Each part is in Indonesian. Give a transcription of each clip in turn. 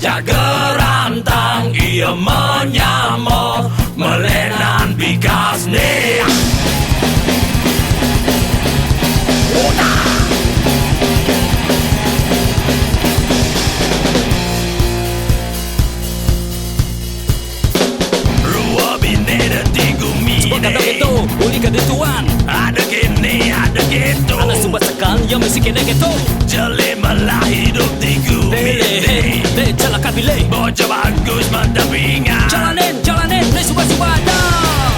aja gerantang, ia menyamar melenan bikas nih. Kadang itu, uli kedituan. Ada gini, ada gitu. Ada sumbat sekan yang mesti kena gitu. Jeli malah hidup di gumi. Deh, calakan bileh. Bocah bagus mendampingan. Jalanin, deh subat-subat dah.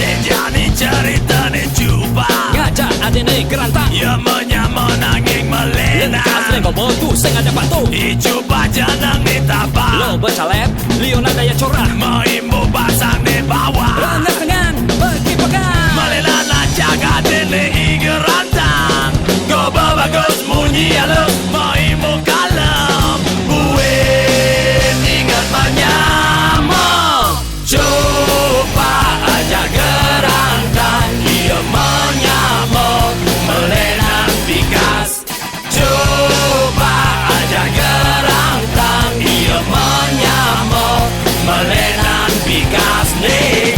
Nih jadi cerita nih cuba. Ngajak ade nih gerantang. Ya menyamar nanging melena. Asli kau betul, saya ada patuh. Dicoba janang nih tabang. Lo bercalep, Leona daya corah. Maimu pasang di bawah. Lengas dengan, pergi pegang. Melena nak jaga dene gerantang. Kau bagus munyi halus. Maimu kalem. Buin ingat menyamar. Coba aja gerantang. Ia menyamar melenan bikas. Coba aja gerantang. Ia menyamar melenan bikas nih.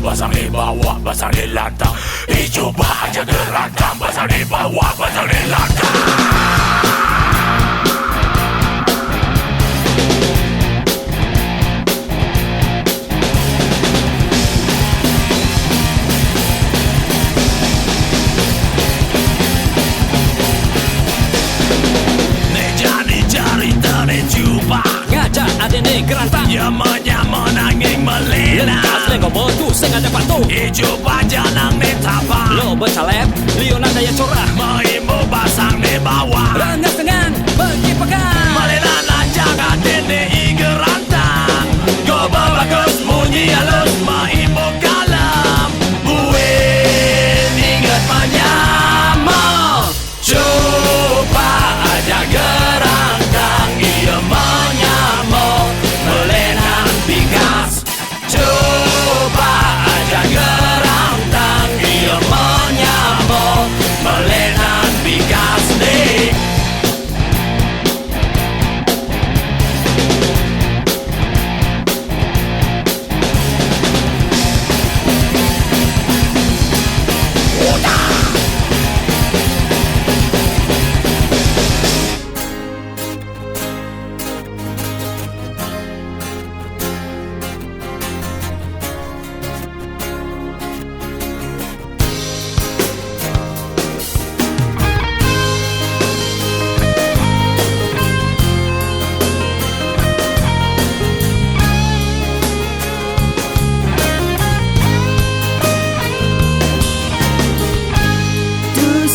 Pasang di bawah, pasang di lantang. Coba aja gerantang. Pasang di bawah, pasang di lantang. Nih jadi cerita nih coba. Ngajak ade nih gerantang. Ya menyamar nanging melena. Asli kau betul, saya ada patuh. Coba janang nih tabang. Lo bercalep, Leona daya corah. Maimu pasang di bawah. Lengas dengan, pergi pegang. Melena nak jaga dene gerantang. Kau bagus munyi halus. Maimu kalem. Buin ingat menyamar. Coba aja gerantang. Ia menyamar melenan bikas. Coba aja gerantang. Ia menyamar melenan bikas nih.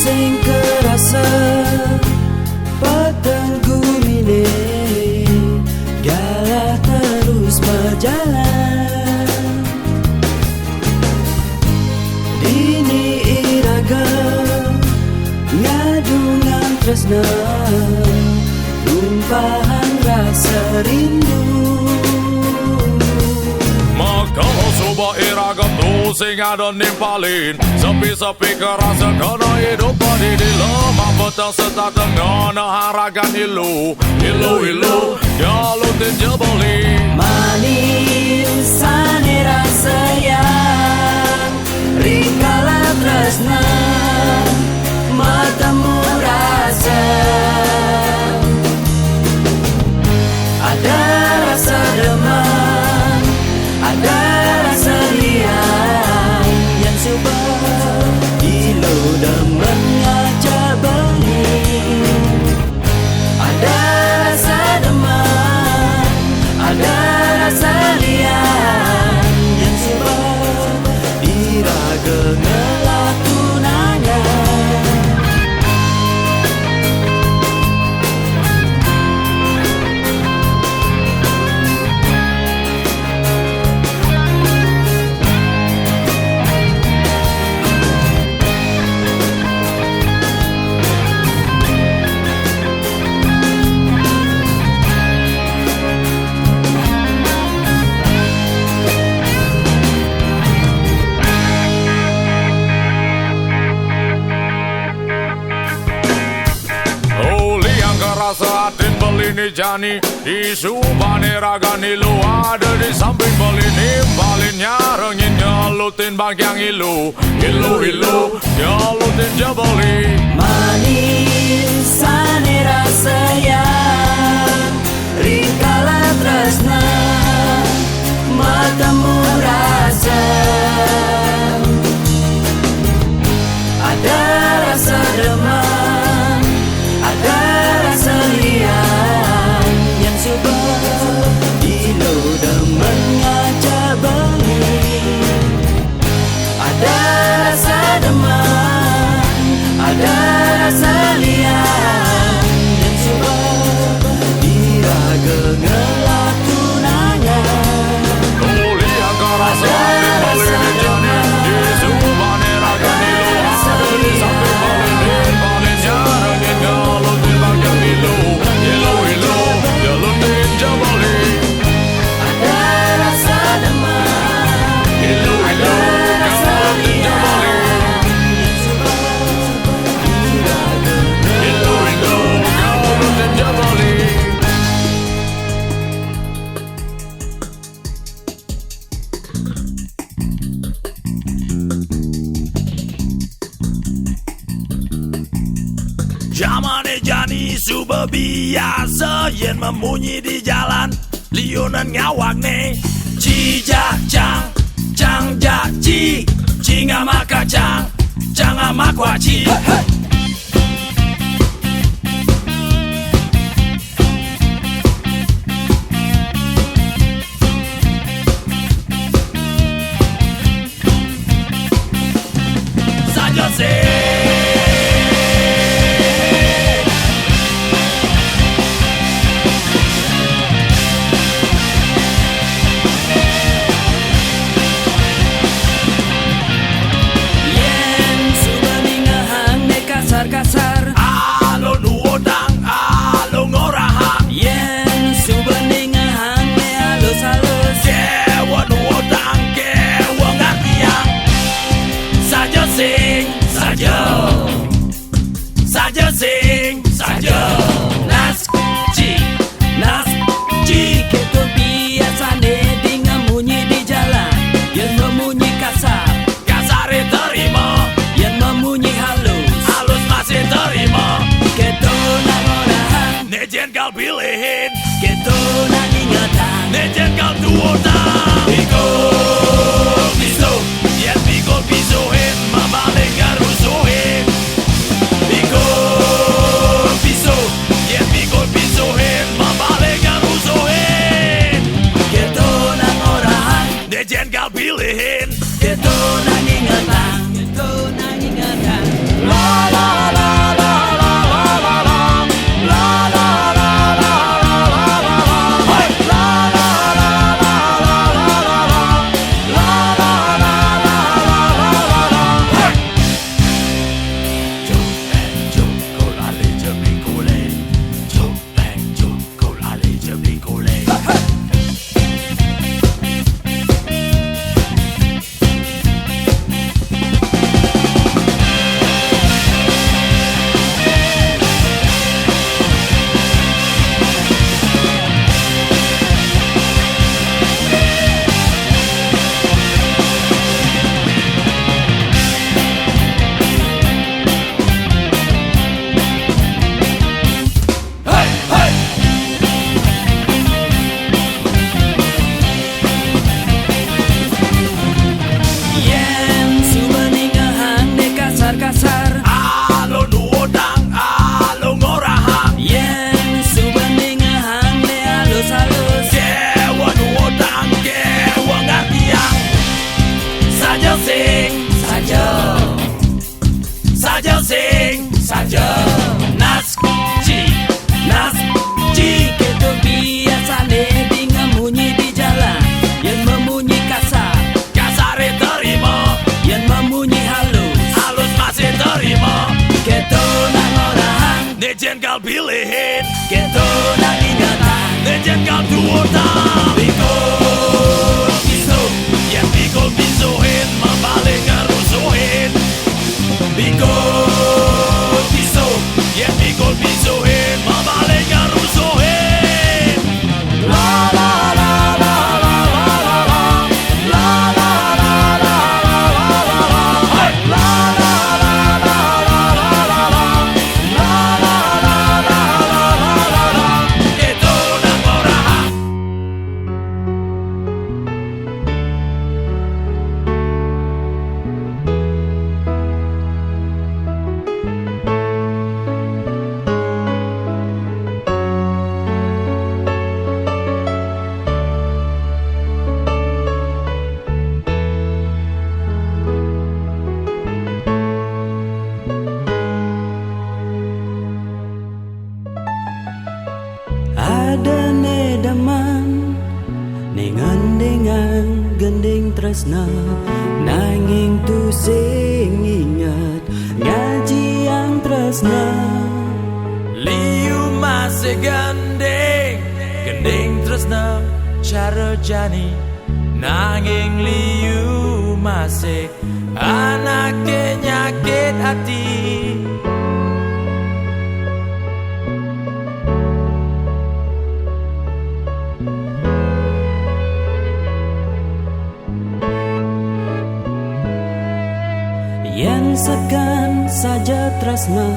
Sing kerasa patang gumine galah terus berjalan. Dini iraga ngadungan tresna tumpahan rasa rindu. Maka coba iraga tu sing ada nimpalin. Sepi-sepi kerasa kena hidup padi di lemah petang serta dengan haragan ilu. Ilu, kalau tinjabali. Manis ane rasa yang ringgalah tresna matamu rasa. Ada rasa demam, ada rasa liang yang subah ilo demen ngajak balik. Ada rasa demam, ada rasa liang yang subah diraga ngelakunan. balini jani di subane ragani lu ada di samping balini balinnya rengin nyelutin bagian ilu nyelutin jabali Manis ane rasanya Rikala tresna matamu rasa Ada rasa demam Ada rasa liang Yang subah Ilo demen ngaca bengi Ada rasa demam Ada rasa liang Yang subah Diraga ngelak tunangan Kuliah ke rasa di balini jani di subane ragani lu ada di samping balini balinnya rengin nyelutin bagian ilu nyelutin jabali Ada rasa demam ilu nyelutin jabali Yang subah Diraga nyelutin jabali. Zamane jani subuh biasa yen memunyi di jalan liunan ngawak ne cija cang ja ci cinga maka cang ama kwa ci saja se kasar alo nuodang alo ngorahang yen subeningahang ne halus-halus kewa nuodang kewa ngatiang saja sing saja sing saja nas ci Ketu biasane di ngamunyi di jalan yen memunyi kasare terima yen memunyi halus masih terima ketu nang orahan nejen kal pilihin ketu nang ingatan nejen kal duodang pikul piso yen pikul pisohin mamaling garusuhin pikul piso yen pikul pisohin mamaling garusuhin ketu nang orahan nejen kal pilihin ketu nang ingatan ketu nang ingatan adane daman dengan gending tresna nanging tu sing ingat ngaji yang tresna. Liu masih gending tresna cara jani nanging liu masih anake nyakit hati. Yen segan saja tresna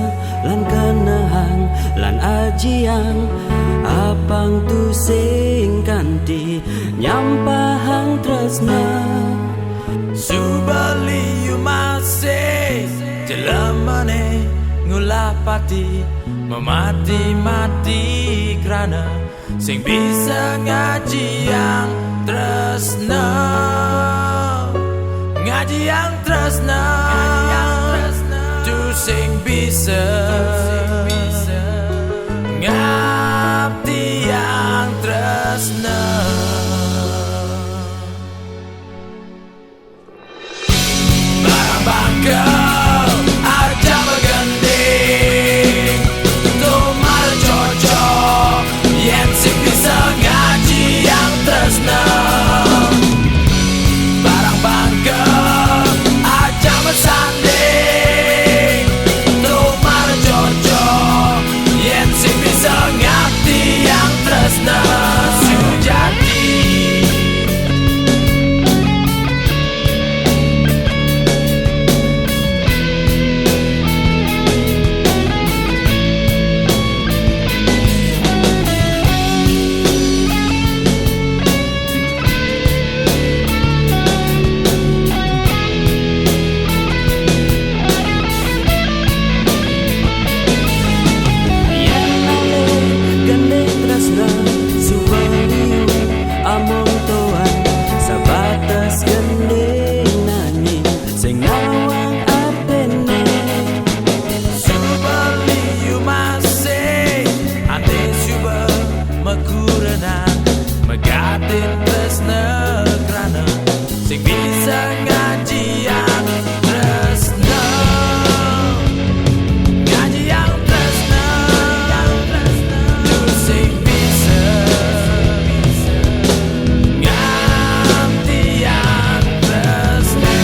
lan kanahang lan ajiang apang tu sing kanti nyampahang tresna. Subaliu masih jelamane ngulapati memati-mati kerana sing bisa ngaji yang tresna. Ngaji yang tresna tu sing bisa ngabdi yang tresna. Barang bangkel aja bergending tu mal cocok yen sing bisa ngaji yang tresna. Barang bangkel aja bersanding tu mal cocok yen sing bisa ngabdi yang tresna. Sujati sing bisa ngaji yang tresna. Ngaji yang tresna tu sing bisa ngabdi yang tresna.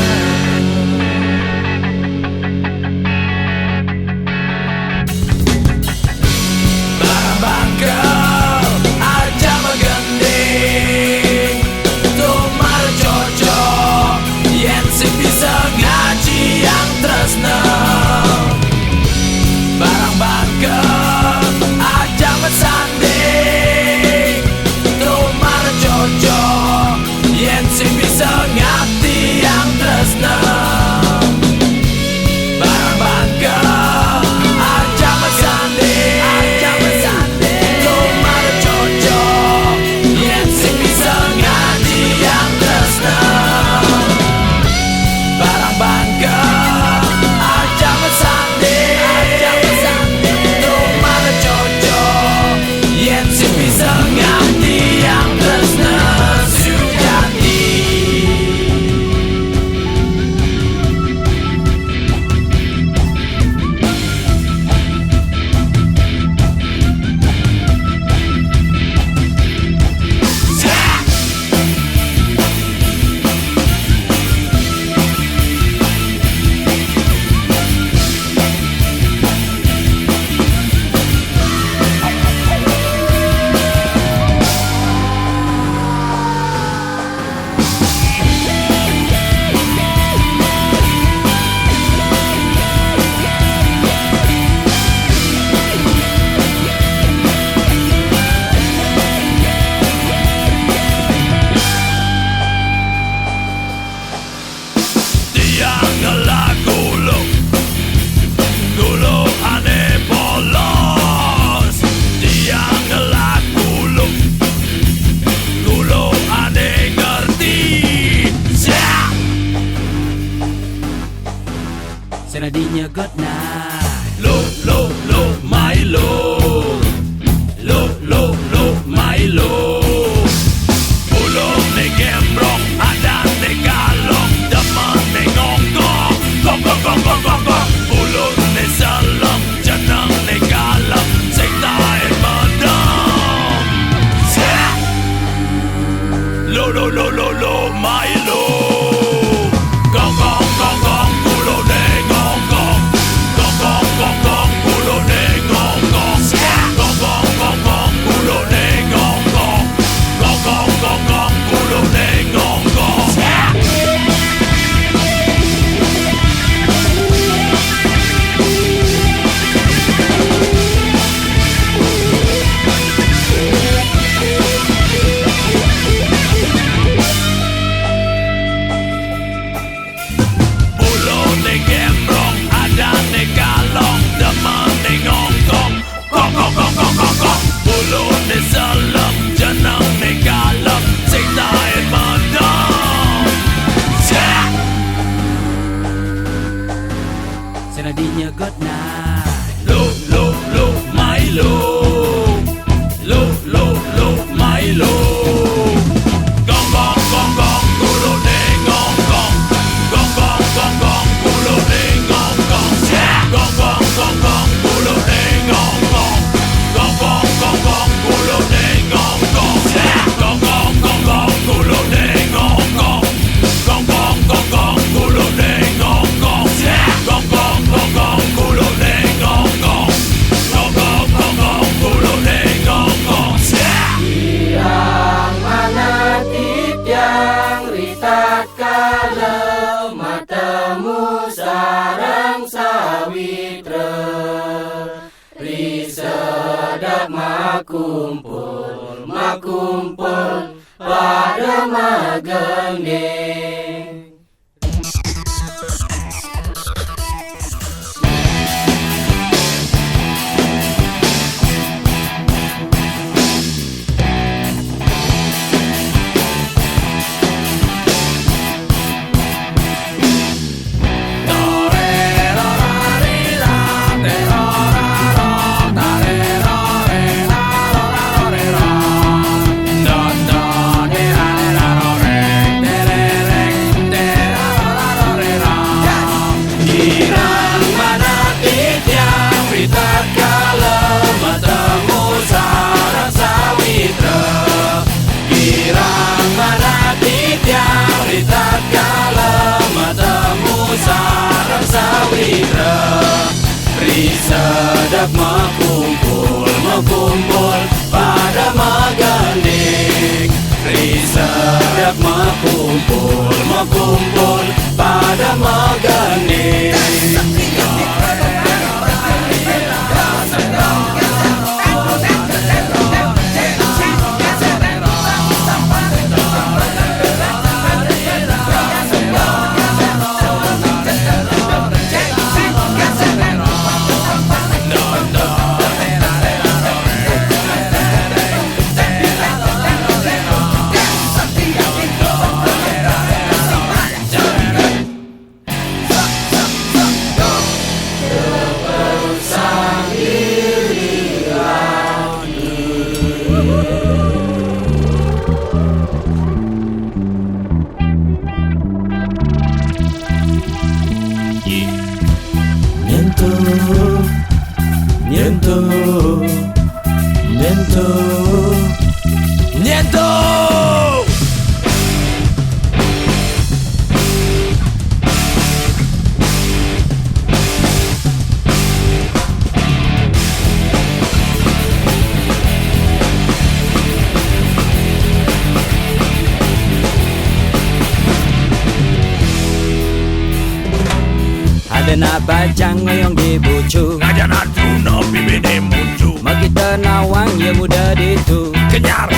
Barang bangkel aja bergending tu mal cocok yen sing bisa ngaji yang tresna. Barang bangkel aja bersanding lo mai lo. Gong gong gong gong kulo deng gong gong. Gong gong gong gong kulo deng gong gong. Gong gong gong gong kulo deng gong gong. Gong gong gong gong kulo deng gong gong. Senadinya good night. Lo Milo. Lo Milo. Gong gong gong gong kulo deng gong gong. Gong gong gong gong kulo deng gong gong. Gong gong gong gong kulo deng gong gong. Gong gong gong gong kulo deng gong gong. Gong gong gong gong kulo deng gong gong. Gong gong gong gong kulo deng gong gong. Gong gong gong gong kulo deng gong gong. Gong gong gong gong kulo deng gong gong. Yang mana tiang ritat kala matamu sarang sawitra risedap makumpul pada magendeng. Risedap makumpul pada magending. Risedap makumpul pada magending. Niento. Ada nak bajang ngoyong di bucu, Ngajana tuna bibine muncul. makita nawang ya muda ditu. Kenyar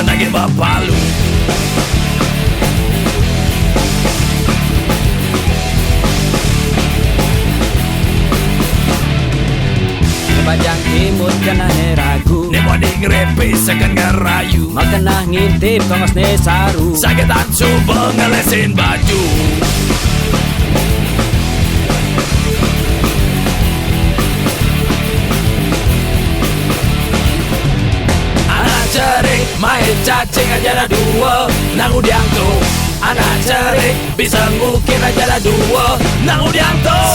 nage bapalu. Bajang imut kena heragu, Ne boding repe sekan ngerayu. makana ngintip tongos ne saru. Sakitan coba ngelesin baju. Anak cerik main cacing aja ada dua. Nang udiang tuh anak cerik bisa ngukir aja ada dua. Nang udiang tuh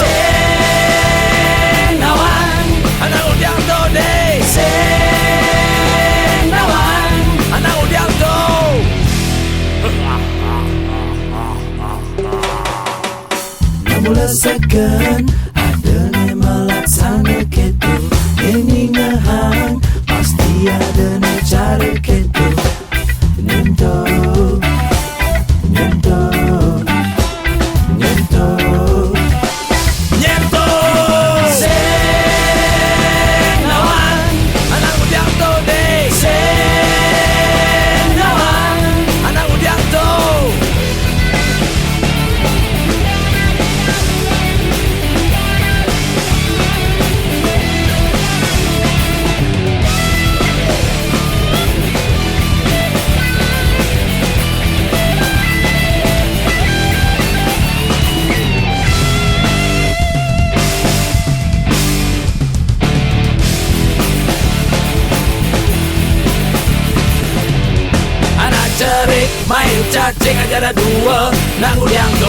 Senawan anak udiang tuh deh. Senawan anak udiang tuh lesakan ada ne melaksana keto ini ngehang pasti ada ne cara keto nyento nyento nyento Nyento Senawan anak Udianto deh Senawan anak Udianto. Cerik main cacing aja ada dua nang Udianto.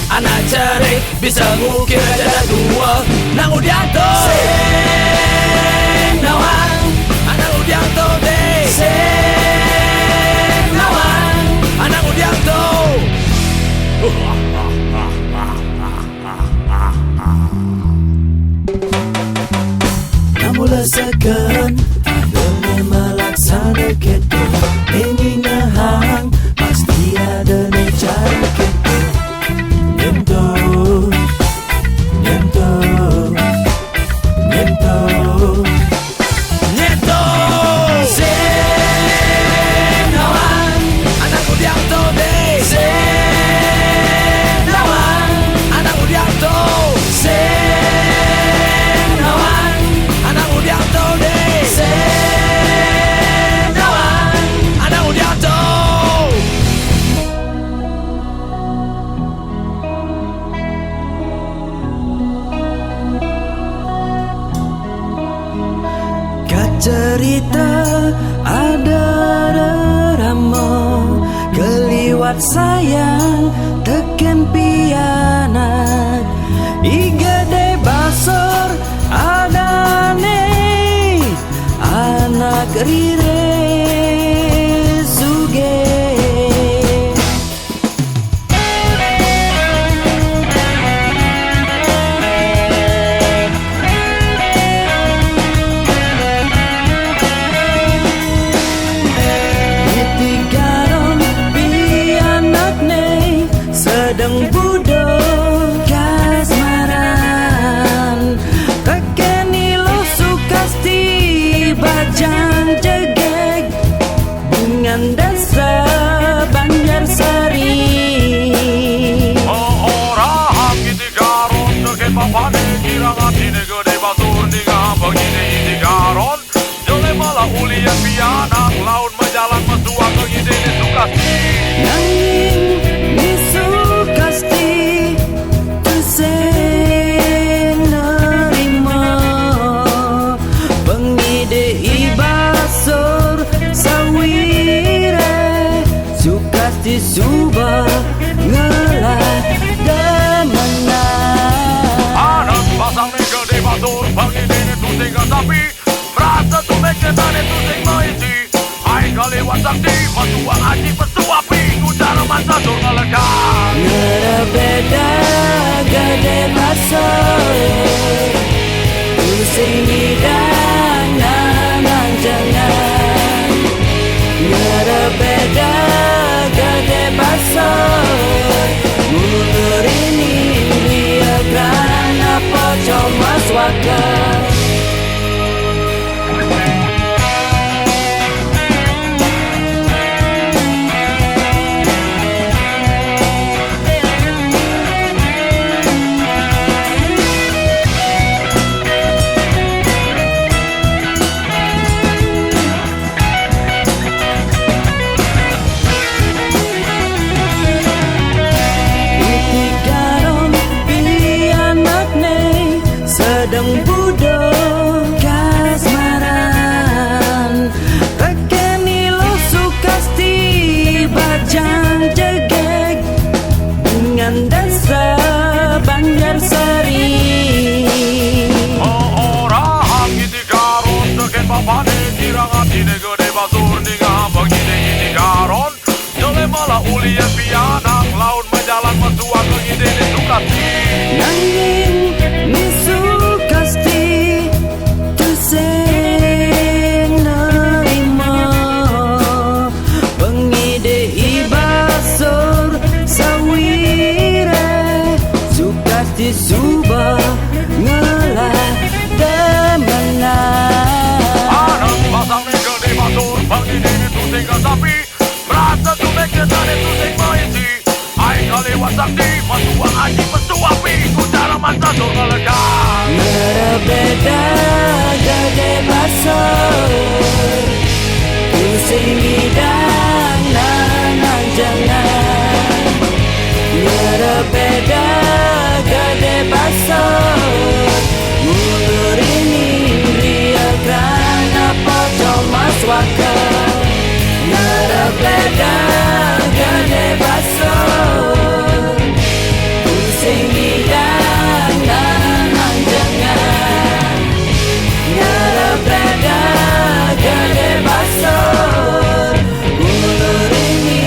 Anak cerik bisa ngukir aja ada dua nang Udianto. Senawan anak Udianto deh Senawan anak Udianto. Namun lesakan ada ne melaksana keto ini ngehang pasti ada ne cara keto nyento nyento nyento Nyento Senawan anak Udianto deh Senawan anak Udianto. Senawan anak Udianto deh Senawan anak Udianto. cerita ada ramo keliwat sayang teken pianat igade basor ada ne anak rire suge. Sedang budok kasmaran tekeni lo sukasti bajang jegeg dengan desa Banjarsari. Orang kiti garon deket papane kirang atine gede batur ninga begini iti garon jole malah ulian piana laut menjalan mesua ke ide sukasti Nanging Sukasti tersenerima pengide ibasor sawire Sukasti subah ngelah demena anak pasang ni gede batur begini tusing tapi merasa tu meketan tusing maisi hai kaliwat sakti mesua aji pesua pingu cara masa tur ngelekan ngerebeda gede basor pusing hidang nanang jangan ngerebeda gede basor mundur ini dia karena pocong maswaka. Sedang budok kasmaran tekeni lo sukasti bajang jegeg dengan desa Banjarsari. Orang kiti garon deket papane kirang atine gede batur ninga begini iti garon jole malah ulian piana laut menjalan mesua ke ide suka tapi nanging misu kasti tuseng naima pengide ibasor sawire sukasti suba ngalah temenan Anak pasang ni gede batur bagi diri tu tinggal sapi berasa tu mereka tadi tu sing maisi ai kali wasakti masuang aji mesu api ku cara masa tu ngeledak berbeda gede basor pusing bidang nanang jangan berbeda gede basor mulur ini ria kerana pocong maswaka berbeda gede basor pusing bidang nanang jangan berbeda gede basor mulur ini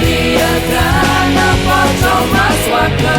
ria kerana pocong maswaka.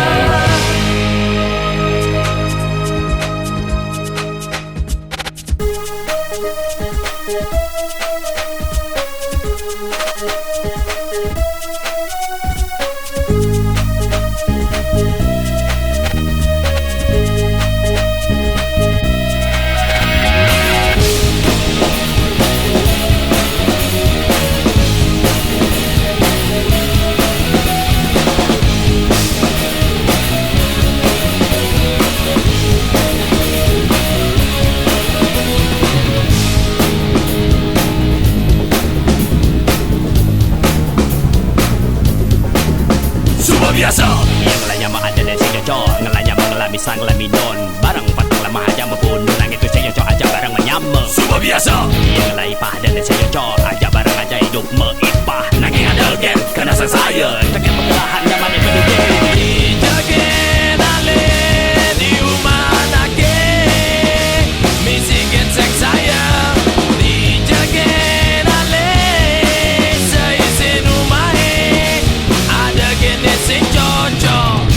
Biasa yang lainnya mah ada dan saya cocok ngelanya mengalami sang laminon barang patang lama aja membunuh langit itu saya cocok aja barang menyama sudah biasa yang lain pah dan saya cocok aja barang aja hidup meipah nanging ada gen kena sang saya tekan pembelahan zaman yang penduduk dijagen ale di rumah nake misikin seks saya dijagen ale saya senumahe ada gen sing cocok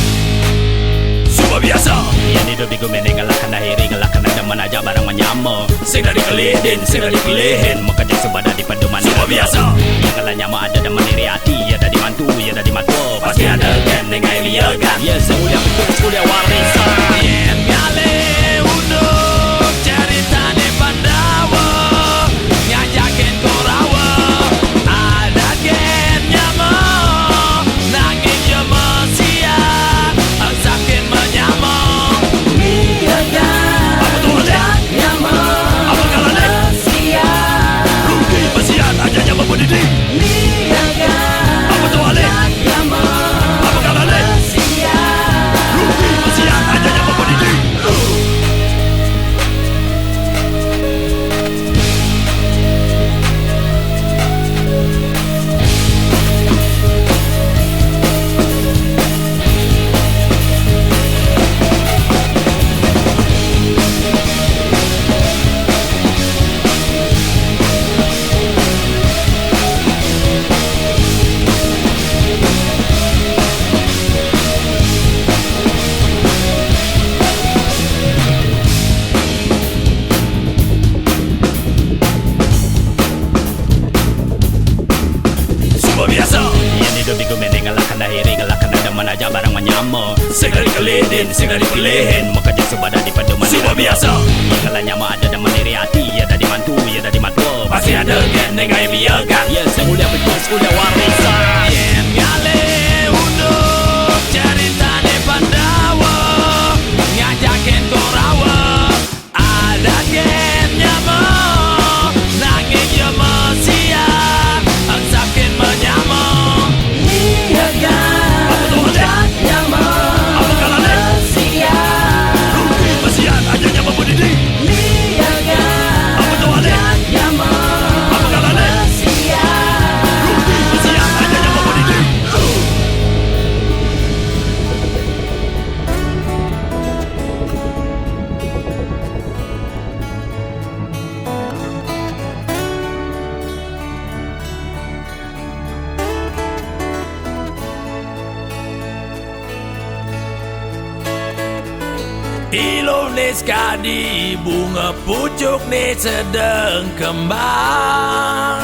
sudah biasa yang hidup di gumene ngelakkan dahiri ngelakkan ada menaja barang menyama sing dari kelihìn sing dari pilihin mekajak sebada di pedoman sudah biasa yang ngelanya mah ada dan meniri hati ya dari mantu ya dari matwa pasti ada gen nengai liagan ya semulia betul semulia warisan yen ngale untuk cerita di Pandawa ngajakin korawa ada gen nyama nangis ya mesian sakit menyama apa tuh dek apa kalah dek rugi mesian aja nyama berdiri apa tuh dek apa kalah dek rugi mesian aja nyama berdiri biasa yang hidup di gumene ngelakkan dahiri ngelakkan ada menaja barang menyama sing dari kelihìn sing dari pilihin mekajak sebada di pedoman sudah biasa yang ngelanya mah ada dan meniri hati ya dari mantu ya dari matwa pasti ada gen nengai liagan ya semulia betul semulia warisan yen ngale untuk cerita di Pandawa ngajakin korawa ada gen nyama nangis ya mesian sakit menyama apa tuh dek apa kalah dek rugi mesian aja nyama berdiri apa tuh dek apa kalah dek rugi mesian aja nyama berdiri Ilung ni sekadi bunga pucuk ni sedang kembang.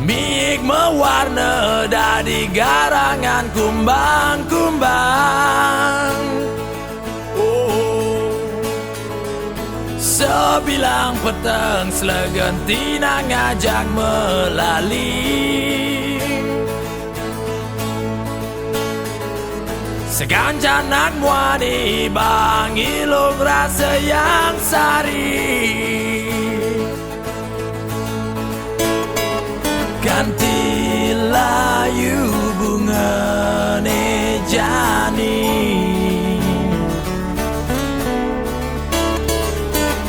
Miik mewarna dari garangan kumbang-kumbang. Oh, sebilang petang selegentina ngajak melali. Seganjan nak muani bang ilung rasa yang sari. Ganti layu bunga ne jani.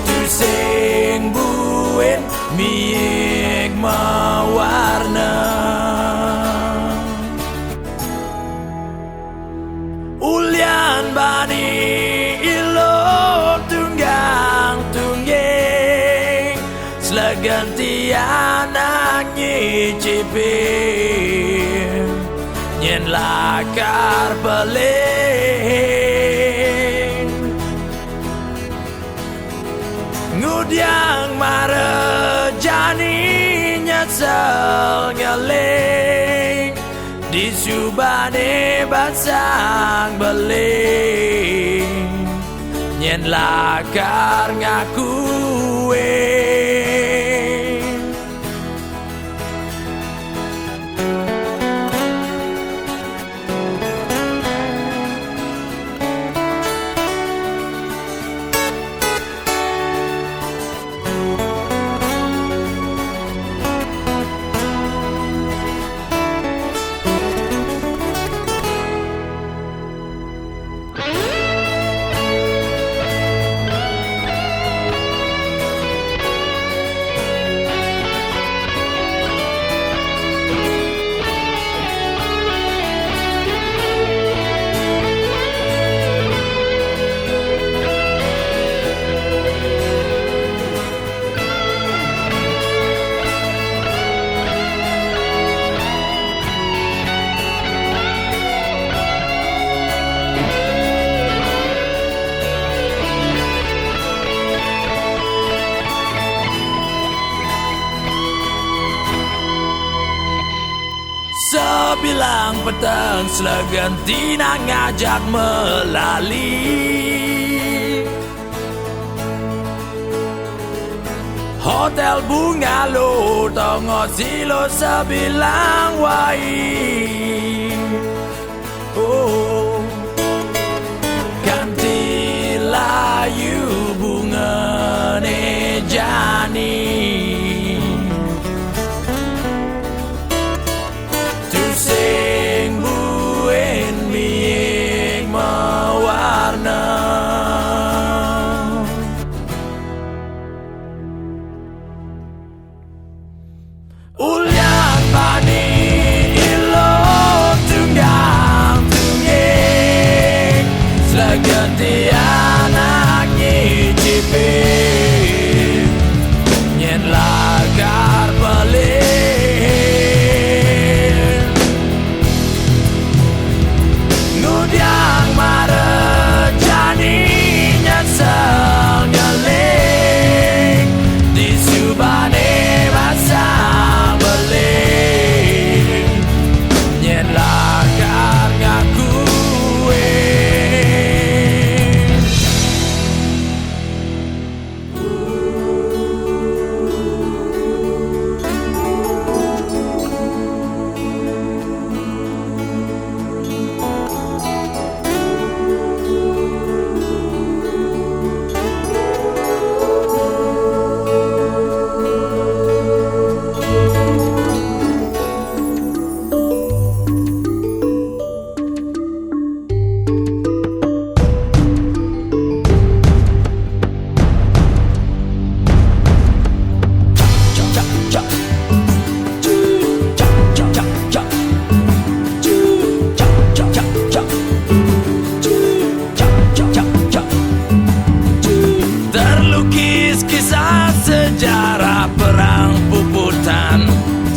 Tu sing buin miik mawarna. Ulian bani ilung tunggang tungging. Seleganti anak nyicipin. Nyen lakar peling. Ngudiang marejani nyesel ngeling. Di subane basang beling. Nyen lakar ngakuin. Sebilang petang selegentina ngajak melali. Hotel bungalow tongo silo sebilang wai. Oh, ganti layu bunga ne jani. Sing buin miik mawarna. Ulian bani ilung tunggang tungging. Seleganti anak nyicipin. Nyen lakar peling. Yang marejani nyesel ngeling. Di subane basang beling. Nyen lakar ngakuin.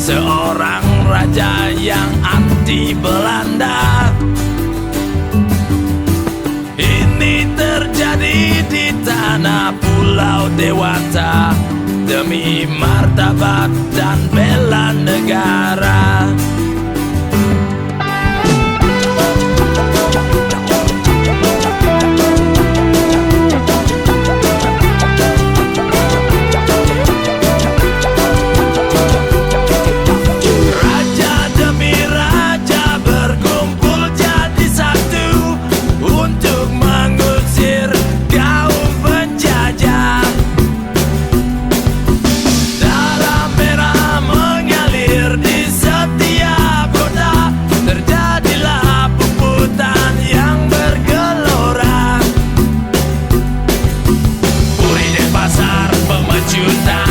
seorang raja yang anti Belanda. Pulau Dewata demi martabat dan bela negara. Raja demi raja berkumpul jadi satu untuk mengusir kaum penjajah. Darah merah mengalir di setiap kota, terjadilah pembuatan yang bergelora. Puri Denpasar pemecutan